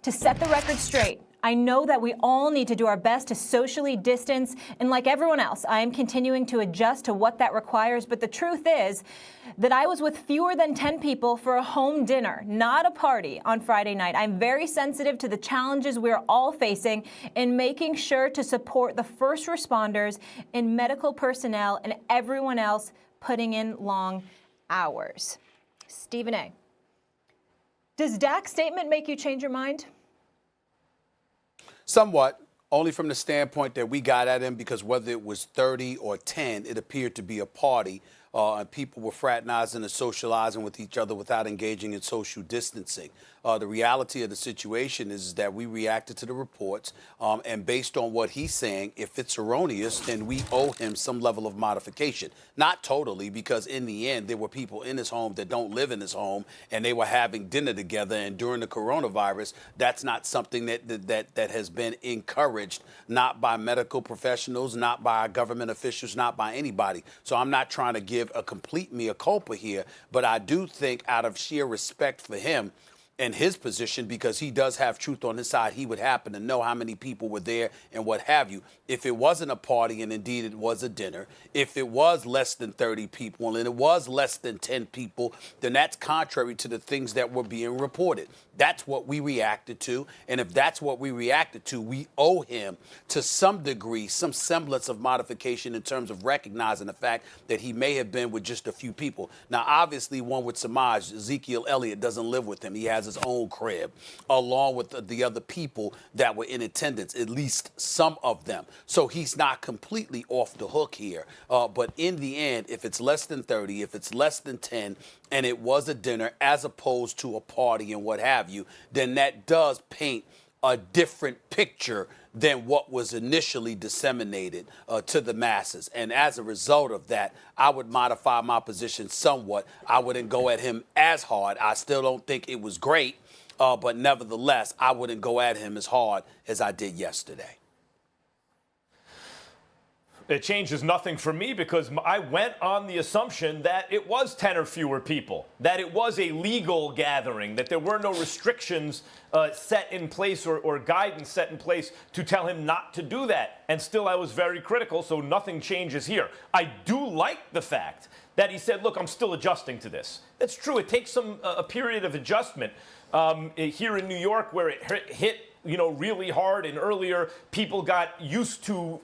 To set the record straight, I know that we all need to do our best to socially distance, and like everyone else, I am continuing to adjust to what that requires, but the truth is that I was with fewer than 10 people for a home dinner, not a party, on Friday night. I'm very sensitive to the challenges we're all facing in making sure to support the first responders and medical personnel and everyone else putting in long hours. Stephen A., does Dak's statement make you change your mind? Somewhat, only from the standpoint that we got at him because whether it was 30 or 10, it appeared to be a party, and people were fraternizing and socializing with each other without engaging in social distancing. The reality of the situation is that we reacted to the reports, and based on what he's saying, if it's erroneous, then we owe him some level of modification. Not totally, because in the end, there were people in his home that don't live in his home, and they were having dinner together. And during the coronavirus, that's not something that has been encouraged, not by medical professionals, not by government officials, not by anybody. So I'm not trying to give a complete mea culpa here, but I do think out of sheer respect for him and his position, because he does have truth on his side, he would happen to know how many people were there and what have you. If it wasn't a party, and indeed it was a dinner, if it was less than 30 people and it was less than 10 people, then that's contrary to the things that were being reported. That's what we reacted to. And if that's what we reacted to, we owe him, to some degree, some semblance of modification in terms of recognizing the fact that he may have been with just a few people. Now, obviously, one would surmise Ezekiel Elliott doesn't live with him. He has his own crib, along with the other people that were in attendance, at least some of them. So he's not completely off the hook here. But in the end, if it's less than 30, if it's less than 10, and it was a dinner as opposed to a party and what have you, then that does paint a different picture than what was initially disseminated to the masses. And as a result of that, I would modify my position somewhat. I wouldn't go at him as hard. I still don't think it was great, but nevertheless, I wouldn't go at him as hard as I did yesterday. It changes nothing for me because I went on the assumption that it was 10 or fewer people, that it was a legal gathering, that there were no restrictions set in place or guidance set in place to tell him not to do that. And still I was very critical, so nothing changes here. I do like the fact that he said, look, I'm still adjusting to this. That's true. It takes a period of adjustment. Here in New York, where it hit really hard and earlier, people got used to,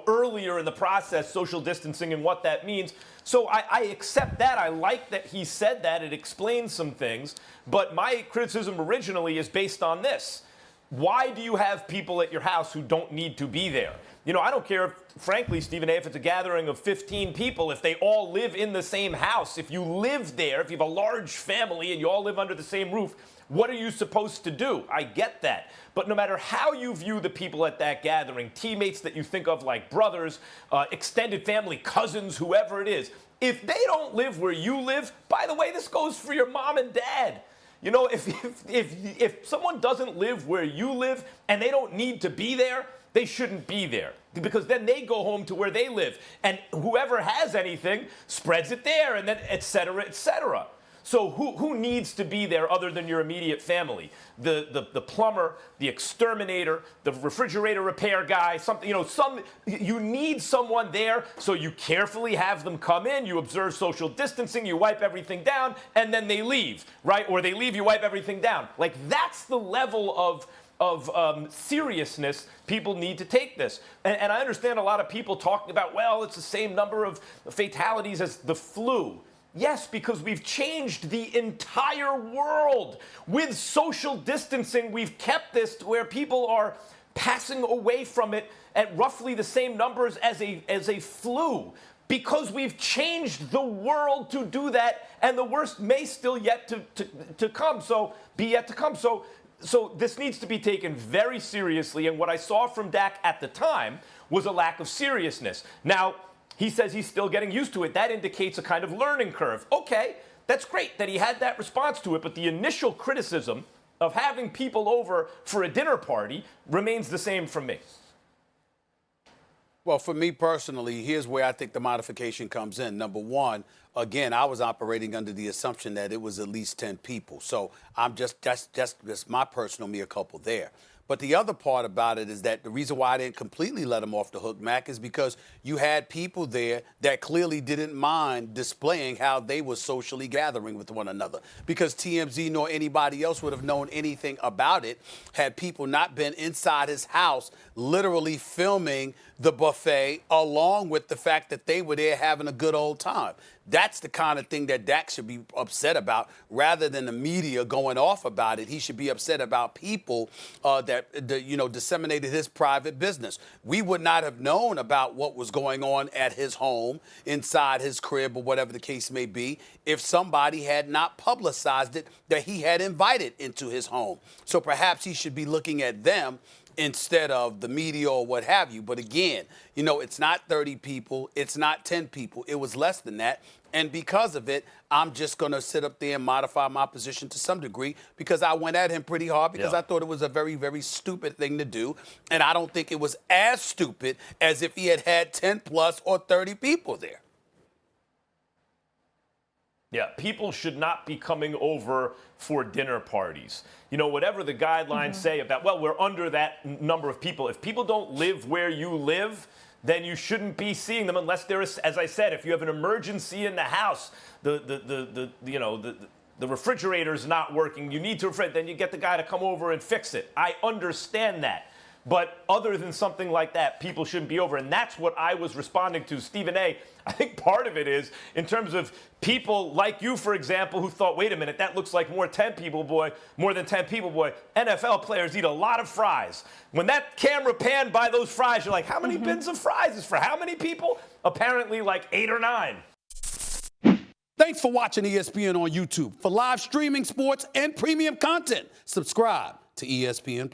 earlier in the process, social distancing and what that means. So I accept that. I like that he said that. It explains some things. But my criticism originally is based on this. Why do you have people at your house who don't need to be there? I don't care, frankly, Stephen A., if it's a gathering of 15 people, if they all live in the same house, if you live there, if you have a large family and you all live under the same roof, what are you supposed to do? I get that. But no matter how you view the people at that gathering, teammates that you think of like brothers, extended family, cousins, whoever it is, if they don't live where you live, by the way, this goes for your mom and dad. If someone doesn't live where you live and they don't need to be there, they shouldn't be there, because then they go home to where they live. And whoever has anything spreads it there, and then et cetera, et cetera. So who needs to be there other than your immediate family? The plumber, the exterminator, the refrigerator repair guy, you need someone there, so you carefully have them come in, you observe social distancing, you wipe everything down, and then they leave, right? Or they leave, you wipe everything down. Like, that's the level of seriousness people need to take this. And I understand a lot of people talking about, well, it's the same number of fatalities as the flu. Yes, because we've changed the entire world. With social distancing, we've kept this to where people are passing away from it at roughly the same numbers as a flu, because we've changed the world to do that, and the worst may still yet to come. So this needs to be taken very seriously, and what I saw from Dak at the time was a lack of seriousness. Now, he says he's still getting used to it. That indicates a kind of learning curve. Okay, that's great that he had that response to it, but the initial criticism of having people over for a dinner party remains the same from me. Well, for me personally, here's where I think the modification comes in. Number one, again, I was operating under the assumption that it was at least 10 people. So that's my personal mea culpa there. But the other part about it is that the reason why I didn't completely let him off the hook, Mac, is because you had people there that clearly didn't mind displaying how they were socially gathering with one another. Because TMZ nor anybody else would have known anything about it had people not been inside his house literally filming the buffet along with the fact that they were there having a good old time. That's the kind of thing that Dak should be upset about rather than the media going off about it. He should be upset about people that disseminated his private business. We would not have known about what was going on at his home, inside his crib, or whatever the case may be, if somebody had not publicized it that he had invited into his home. So perhaps he should be looking at them instead of the media or what have you. But again, it's not 30 people. It's not 10 people. It was less than that. And because of it, I'm just going to sit up there and modify my position to some degree because I went at him pretty hard because I thought it was a very, very stupid thing to do. And I don't think it was as stupid as if he had 10 plus or 30 people there. Yeah, people should not be coming over for dinner parties. Whatever the guidelines say about, well, we're under that number of people. If people don't live where you live, then you shouldn't be seeing them unless there is, as I said, if you have an emergency in the house, the refrigerator's not working, you need to refrigerate, then you get the guy to come over and fix it. I understand that. But other than something like that, people shouldn't be over. And that's what I was responding to. Stephen A., I think part of it is in terms of people like you, for example, who thought, wait a minute, that looks like more than 10 people, boy. NFL players eat a lot of fries. When that camera panned by those fries, you're like, how many bins of fries is for how many people? Apparently like 8 or 9. Thanks for watching ESPN on YouTube. For live streaming, sports, and premium content, subscribe to ESPN+.